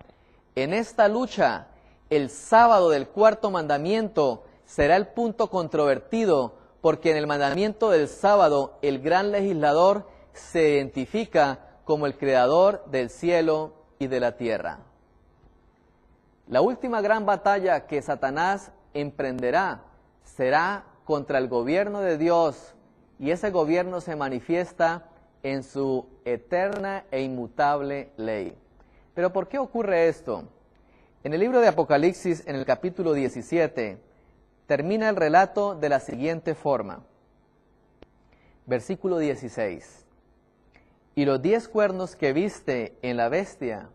En esta lucha, el sábado del 4º mandamiento será el punto controvertido, porque en el mandamiento del sábado el gran legislador se identifica como el creador del cielo y de la tierra. La última gran batalla que Satanás emprenderá será contra el gobierno de Dios, y ese gobierno se manifiesta en su eterna e inmutable ley. ¿Pero por qué ocurre esto? En el libro de Apocalipsis, en el capítulo 17, termina el relato de la siguiente forma. Versículo 16. Y los 10 cuernos que viste en la bestia,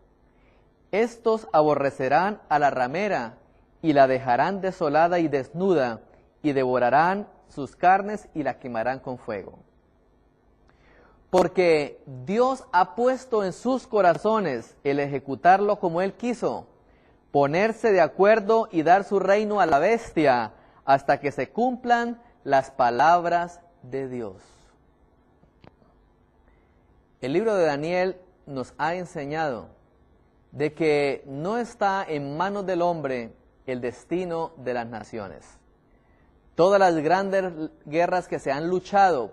estos aborrecerán a la ramera y la dejarán desolada y desnuda, y devorarán sus carnes y la quemarán con fuego. Porque Dios ha puesto en sus corazones el ejecutarlo como Él quiso, ponerse de acuerdo y dar su reino a la bestia, hasta que se cumplan las palabras de Dios. El libro de Daniel nos ha enseñado de que no está en manos del hombre el destino de las naciones. Todas las grandes guerras que se han luchado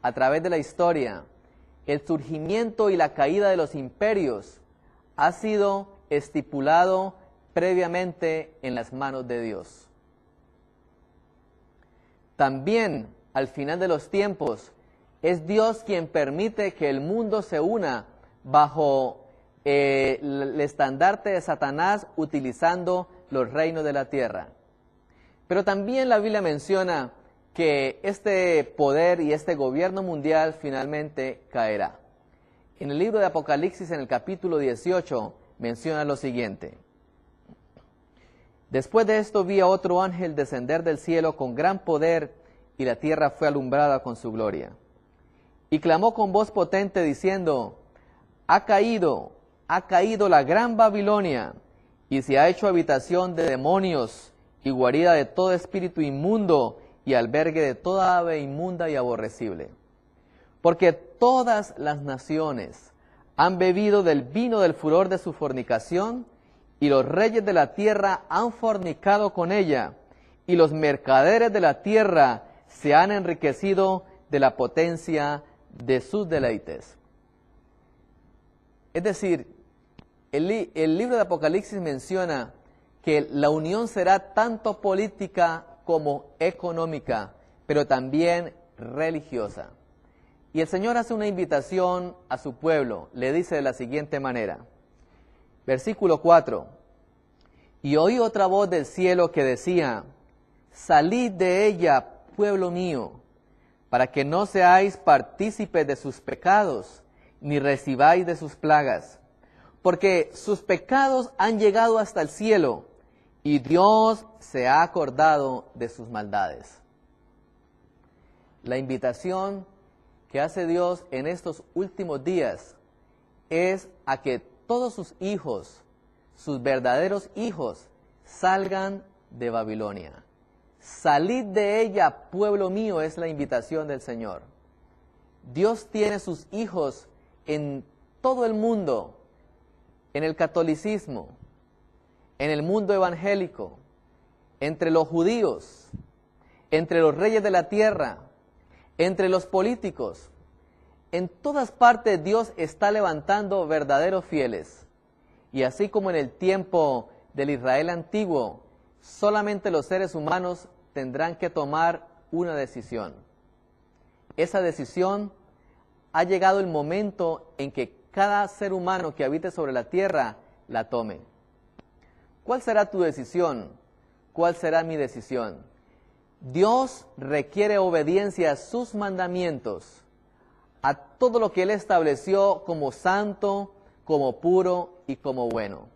a través de la historia, el surgimiento y la caída de los imperios ha sido estipulado previamente en las manos de Dios. También, al final de los tiempos, es Dios quien permite que el mundo se una bajo el estandarte de Satanás, utilizando los reinos de la tierra. Pero también la Biblia menciona que este poder y este gobierno mundial finalmente caerá. En el libro de Apocalipsis, en el capítulo 18, menciona lo siguiente: después de esto vi a otro ángel descender del cielo con gran poder, y la tierra fue alumbrada con su gloria. y clamó con voz potente diciendo, ha caído la gran Babilonia, y se ha hecho habitación de demonios y guarida de todo espíritu inmundo y albergue de toda ave inmunda y aborrecible. Porque todas las naciones han bebido del vino del furor de su fornicación, y los reyes de la tierra han fornicado con ella, y los mercaderes de la tierra se han enriquecido de la potencia de sus deleites. Es decir, el libro de Apocalipsis menciona que la unión será tanto política como económica, pero también religiosa. Y el Señor hace una invitación a su pueblo, le dice de la siguiente manera, versículo 4, y oí otra voz del cielo que decía, salid de ella, pueblo mío, para que no seáis partícipes de sus pecados, ni recibáis de sus plagas, porque sus pecados han llegado hasta el cielo, y Dios se ha acordado de sus maldades. La invitación que hace Dios en estos últimos días es a que todos sus hijos, sus verdaderos hijos, salgan de Babilonia. Salid de ella, pueblo mío, es la invitación del Señor. Dios tiene sus hijos en todo el mundo, en el catolicismo, en el mundo evangélico, entre los judíos, entre los reyes de la tierra, entre los políticos. En todas partes Dios está levantando verdaderos fieles. Y así como en el tiempo del Israel antiguo, solamente los seres humanos tendrán que tomar una decisión. Esa decisión ha llegado el momento en que cada ser humano que habite sobre la tierra la tome. ¿Cuál será tu decisión? ¿Cuál será mi decisión? Dios requiere obediencia a sus mandamientos, a todo lo que Él estableció como santo, como puro y como bueno.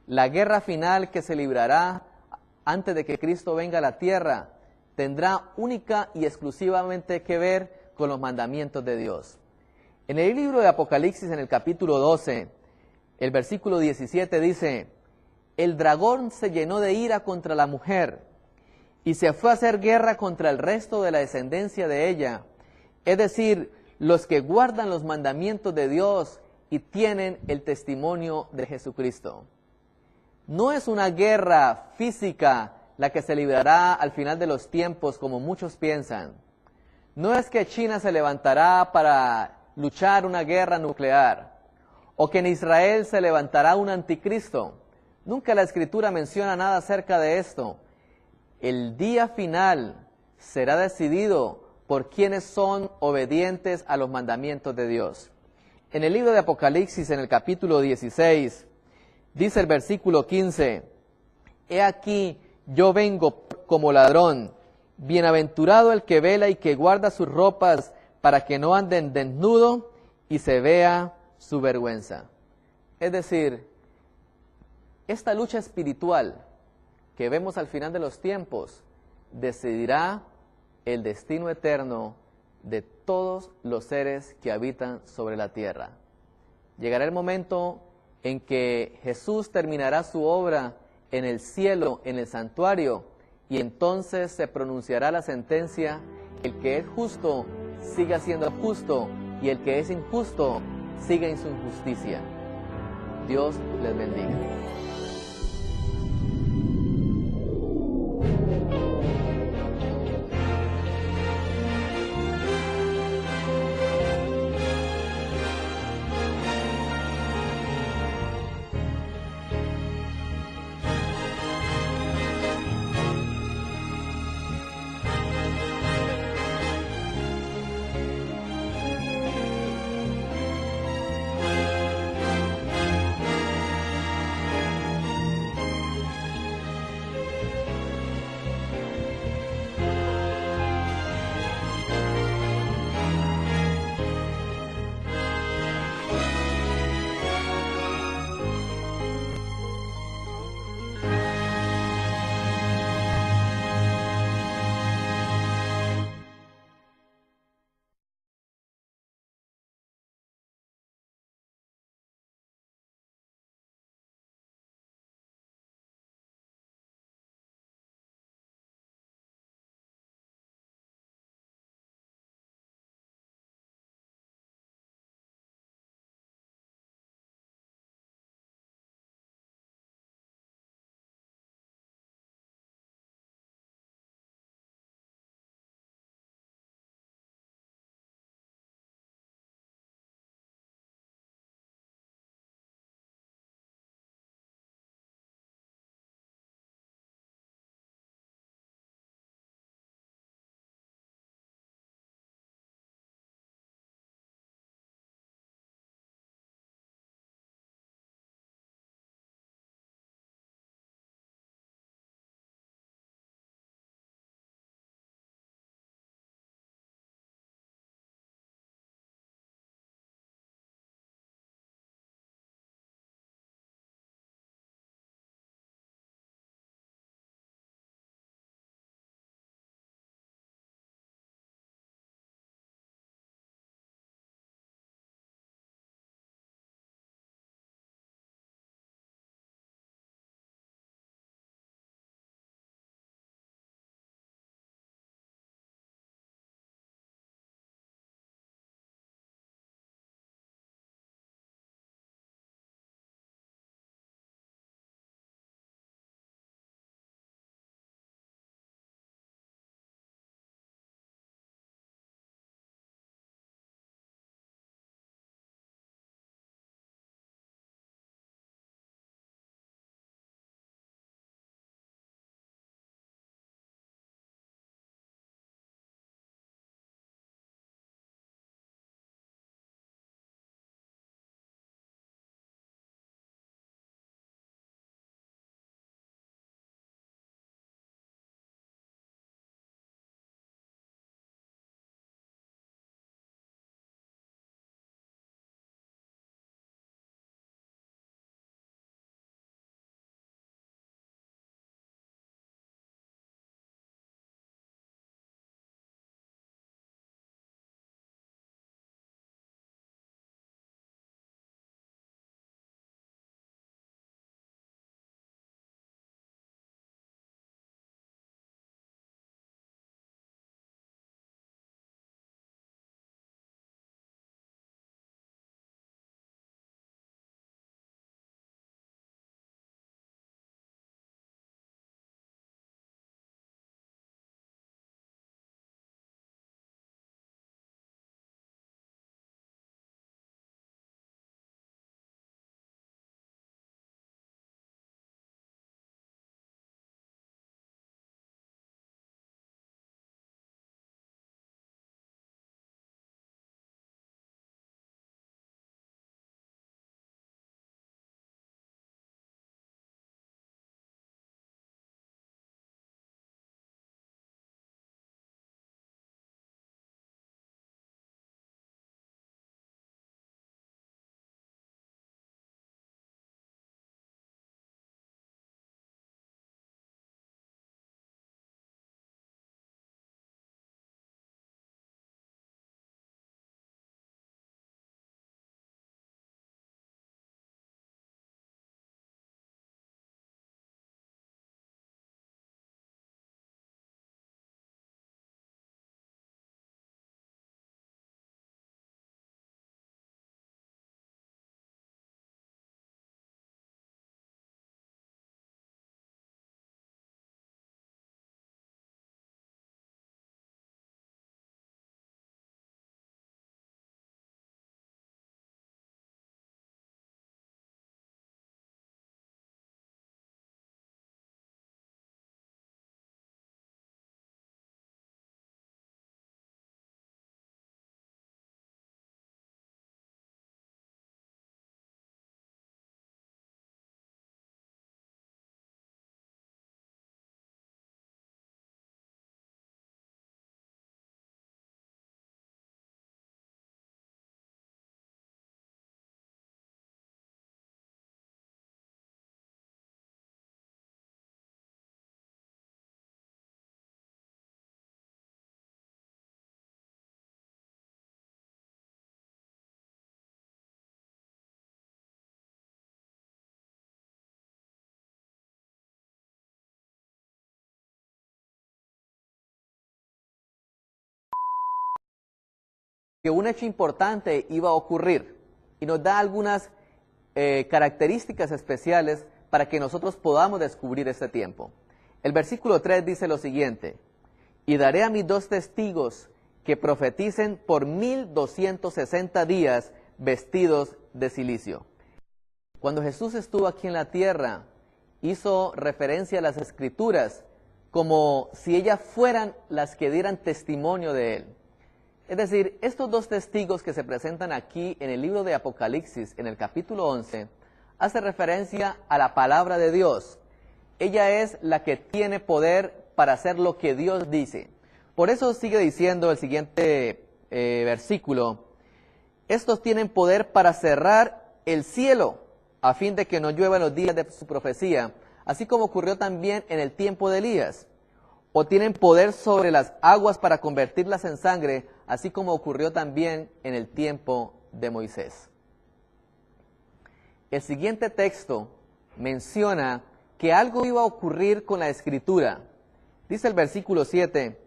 La guerra final que se librará antes de que Cristo venga a la tierra tendrá única y exclusivamente que ver con los mandamientos de Dios. En el libro de Apocalipsis, en el capítulo 12, el versículo 17 dice, el dragón se llenó de ira contra la mujer y se fue a hacer guerra contra el resto de la descendencia de ella, es decir, los que guardan los mandamientos de Dios y tienen el testimonio de Jesucristo. No es una guerra física la que se librará al final de los tiempos como muchos piensan. No es que China se levantará para luchar una guerra nuclear o que en Israel se levantará un anticristo. Nunca la Escritura menciona nada acerca de esto. El día final será decidido por quienes son obedientes a los mandamientos de Dios. En el libro de Apocalipsis, en el capítulo 16, dice el versículo 15, he aquí, yo vengo como ladrón, bienaventurado el que vela y que guarda sus ropas para que no anden desnudo y se vea su vergüenza. Es decir, esta lucha espiritual que vemos al final de los tiempos decidirá el destino eterno de todos los seres que habitan sobre la tierra. Llegará el momento en que Jesús terminará su obra en el cielo, en el santuario, y entonces se pronunciará la sentencia, el que es justo siga siendo justo, y el que es injusto siga en su injusticia. Dios les bendiga. que un hecho importante iba a ocurrir y nos da algunas características especiales para que nosotros podamos descubrir este tiempo. El versículo 3 dice lo siguiente: y daré a mis 2 testigos que profeticen por 1260 días vestidos de cilicio. Cuando Jesús estuvo aquí en la tierra, hizo referencia a las Escrituras como si ellas fueran las que dieran testimonio de Él. Es decir, estos 2 testigos que se presentan aquí en el libro de Apocalipsis, en el capítulo 11, hace referencia a la palabra de Dios. Ella es la que tiene poder para hacer lo que Dios dice. Por eso sigue diciendo el siguiente versículo: estos tienen poder para cerrar el cielo, a fin de que no llueva en los días de su profecía, así como ocurrió también en el tiempo de Elías. O tienen poder sobre las aguas para convertirlas en sangre, así como ocurrió también en el tiempo de Moisés. El siguiente texto menciona que algo iba a ocurrir con la Escritura. Dice el versículo 7,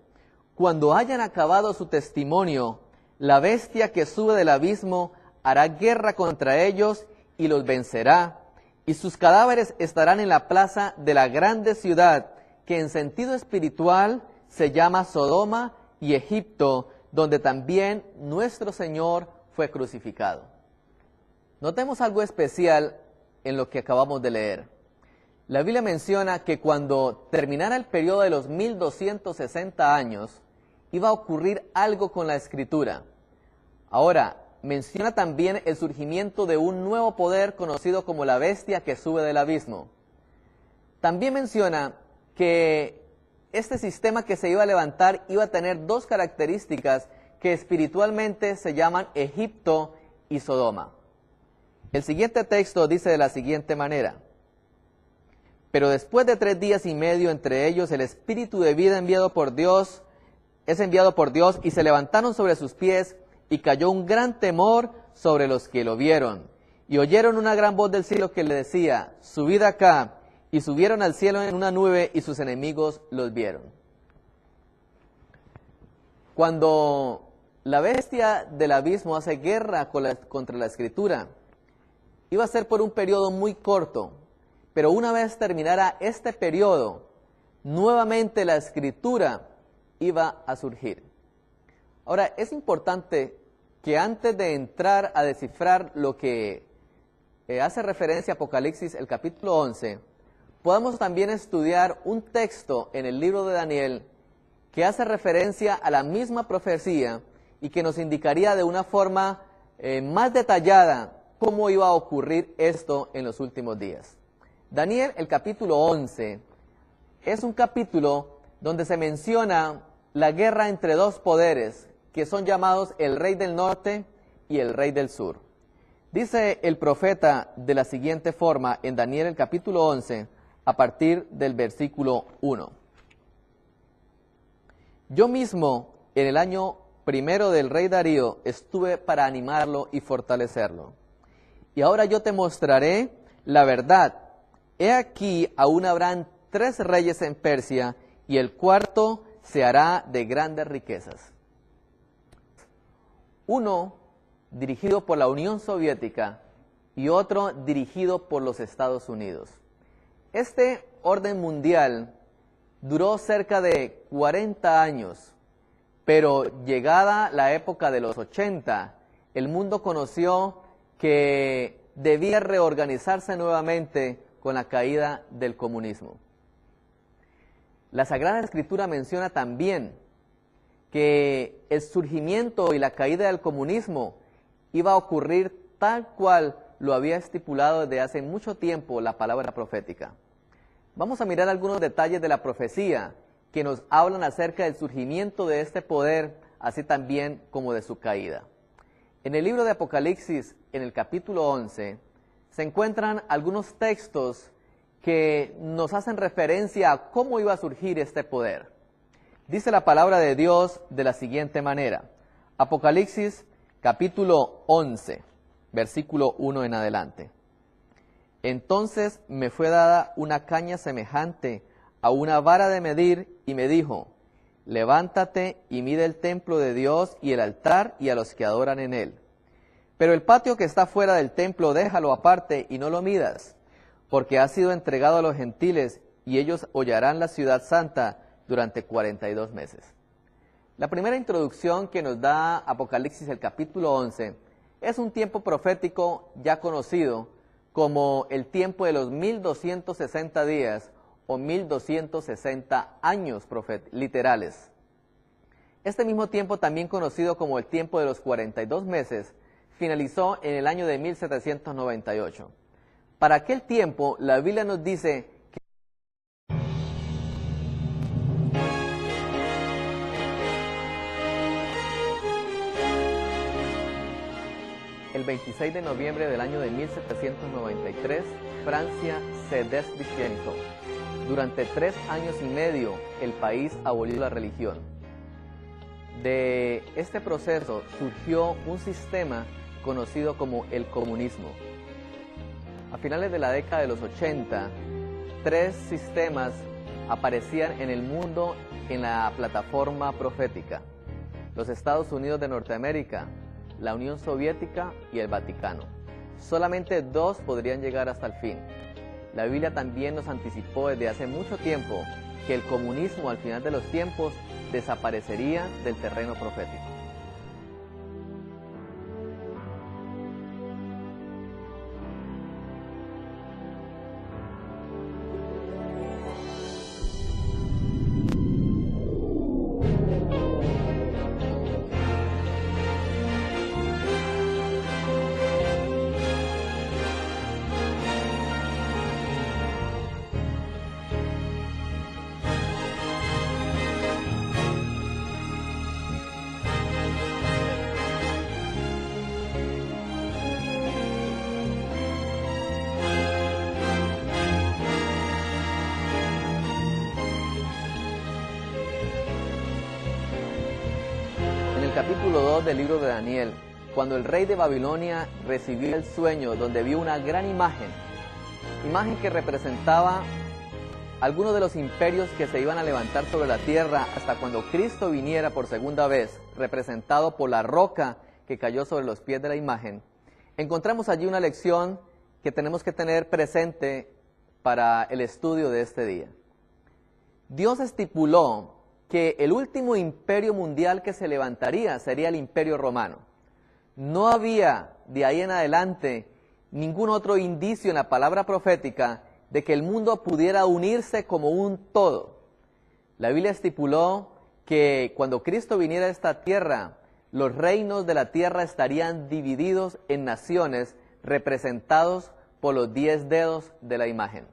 cuando hayan acabado su testimonio, la bestia que sube del abismo hará guerra contra ellos y los vencerá, y sus cadáveres estarán en la plaza de la grande ciudad, que en sentido espiritual se llama Sodoma y Egipto, donde también nuestro Señor fue crucificado. Notemos algo especial en lo que acabamos de leer. La Biblia menciona que cuando terminara el periodo de los 1260 años, iba a ocurrir algo con la Escritura. Ahora, menciona también el surgimiento de un nuevo poder conocido como la bestia que sube del abismo. También menciona que este sistema que se iba a levantar iba a tener 2 características que espiritualmente se llaman Egipto y Sodoma. El siguiente texto dice de la siguiente manera: pero después de 3 días y medio entre ellos el espíritu de vida es enviado por Dios y se levantaron sobre sus pies y cayó un gran temor sobre los que lo vieron. Y oyeron una gran voz del cielo que le decía: subid acá. Y subieron al cielo en una nube y sus enemigos los vieron. Cuando la bestia del abismo hace guerra contra la Escritura, iba a ser por un periodo muy corto, pero una vez terminara este periodo, nuevamente la Escritura iba a surgir. Ahora, es importante que antes de entrar a descifrar lo que hace referencia a Apocalipsis, el capítulo 11, podamos también estudiar un texto en el libro de Daniel que hace referencia a la misma profecía y que nos indicaría de una forma más detallada cómo iba a ocurrir esto en los últimos días. Daniel, el capítulo 11, es un capítulo donde se menciona la guerra entre 2 poderes que son llamados el rey del norte y el rey del sur. Dice el profeta de la siguiente forma en Daniel el capítulo 11, a partir del versículo 1. Yo mismo, en el año 1 del rey Darío, estuve para animarlo y fortalecerlo. Y ahora yo te mostraré la verdad. He aquí, aún habrán 3 reyes en Persia, y el 4 se hará de grandes riquezas. Uno dirigido por la Unión Soviética y otro dirigido por los Estados Unidos. Este orden mundial duró cerca de 40 años, pero llegada la época de los 80, el mundo conoció que debía reorganizarse nuevamente con la caída del comunismo. La Sagrada Escritura menciona también que el surgimiento y la caída del comunismo iba a ocurrir tal cual lo había estipulado desde hace mucho tiempo la palabra profética. Vamos a mirar algunos detalles de la profecía que nos hablan acerca del surgimiento de este poder, así también como de su caída. En el libro de Apocalipsis, en el capítulo 11, se encuentran algunos textos que nos hacen referencia a cómo iba a surgir este poder. Dice la palabra de Dios de la siguiente manera. Apocalipsis, capítulo 11, versículo 1 en adelante. Entonces me fue dada una caña semejante a una vara de medir y me dijo: levántate y mide el templo de Dios y el altar y a los que adoran en él. Pero el patio que está fuera del templo déjalo aparte y no lo midas, porque ha sido entregado a los gentiles y ellos hollarán la ciudad santa durante 42 meses. La primera introducción que nos da Apocalipsis, el capítulo 11, es un tiempo profético ya conocido como el tiempo de los 1260 días o 1260 años literales. Este mismo tiempo, también conocido como el tiempo de los 42 meses, finalizó en el año de 1798. Para aquel tiempo, la Biblia nos dice que el 26 de noviembre del año de 1793, Francia se descristianizó. Durante 3 años y medio, el país abolió la religión. De este proceso surgió un sistema conocido como el comunismo. A finales de la década de los 80, 3 sistemas aparecían en el mundo en la plataforma profética: los Estados Unidos de Norteamérica, la Unión Soviética y el Vaticano. Solamente 2 podrían llegar hasta el fin. La Biblia también nos anticipó desde hace mucho tiempo que el comunismo al final de los tiempos desaparecería del terreno profético. Capítulo 2 del libro de Daniel, cuando el rey de Babilonia recibió el sueño donde vio una gran imagen que representaba algunos de los imperios que se iban a levantar sobre la tierra hasta cuando Cristo viniera por segunda vez, representado por la roca que cayó sobre los pies de la imagen. Encontramos allí una lección que tenemos que tener presente para el estudio de este día. Dios estipuló que el último imperio mundial que se levantaría sería el Imperio Romano. No había de ahí en adelante ningún otro indicio en la palabra profética de que el mundo pudiera unirse como un todo. La Biblia estipuló que cuando Cristo viniera a esta tierra, los reinos de la tierra estarían divididos en naciones representados por los 10 dedos de la imagen.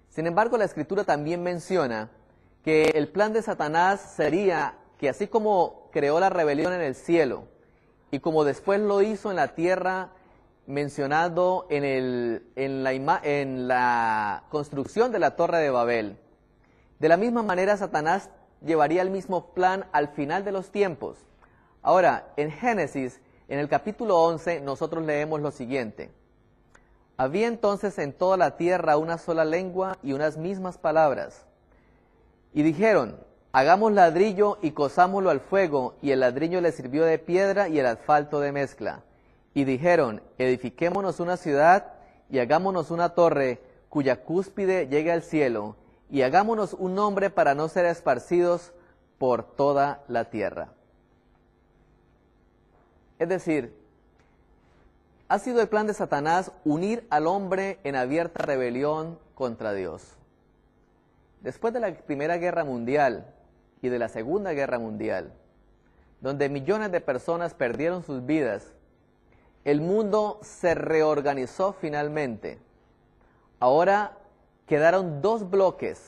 Sin embargo, la Escritura también menciona que el plan de Satanás sería que así como creó la rebelión en el cielo y como después lo hizo en la tierra, mencionado en la construcción de la Torre de Babel, de la misma manera Satanás llevaría el mismo plan al final de los tiempos. Ahora, en Génesis, en el capítulo 11, nosotros leemos lo siguiente: había entonces en toda la tierra una sola lengua y unas mismas palabras. Y dijeron: hagamos ladrillo y cosámoslo al fuego, y el ladrillo le sirvió de piedra y el asfalto de mezcla. Y dijeron: edifiquémonos una ciudad y hagámonos una torre cuya cúspide llegue al cielo, y hagámonos un nombre para no ser esparcidos por toda la tierra. Es decir, ha sido el plan de Satanás unir al hombre en abierta rebelión contra Dios. Después de la Primera Guerra Mundial y de la Segunda Guerra Mundial, donde millones de personas perdieron sus vidas, el mundo se reorganizó finalmente. Ahora quedaron 2 bloques